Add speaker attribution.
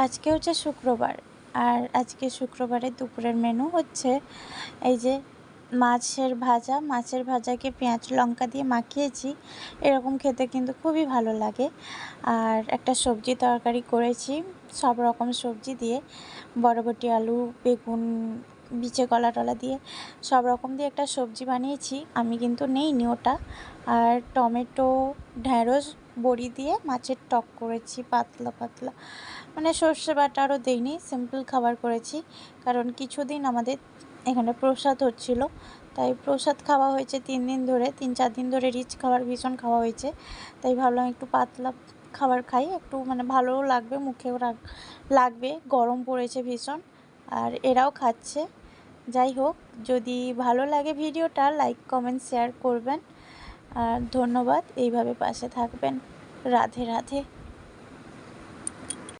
Speaker 1: আজকে হচ্ছে শুক্রবার, আর আজকে শুক্রবারের দুপুরের মেনু হচ্ছে এই যে মাছের ভাজাকে পেঁয়াজ লঙ্কা দিয়ে মাখিয়েছি। এরকম খেতে কিন্তু খুবই ভালো লাগে। আর একটা সবজি তরকারি করেছি, সব রকম সবজি দিয়ে, বরবটি, আলু, বেগুন, বিচে কলা টলা দিয়ে সব রকম দিয়ে একটা সবজি বানিয়েছি। আমি কিন্তু নেইনি ওটা। আর টমেটো, ঢ্যাঁড়স, বড়ি দিয়ে মাছের টক করেছি, পাতলা পাতলা, মানে সর্ষে বাটা আরও দিইনি, সিম্পল খাবার করেছি। কারণ কিছুদিন আমাদের এখানে প্রসাদ হচ্ছিল, তাই প্রসাদ খাওয়া হয়েছে 3 দিন ধরে, 3-4 দিন ধরে রিচ খাবার ভীষণ খাওয়া হয়েছে। তাই ভাবলাম একটু পাতলা খাবার খাই, একটু মানে ভালোও লাগবে, মুখেও লাগবে। গরম পড়েছে ভীষণ, আর এরাও খাচ্ছে। যাই হোক, যদি ভালো লাগে ভিডিওটা লাইক কমেন্ট শেয়ার করবেন। আর ধন্যবাদ, এইভাবে পাশে থাকবেন। রাধে রাধে।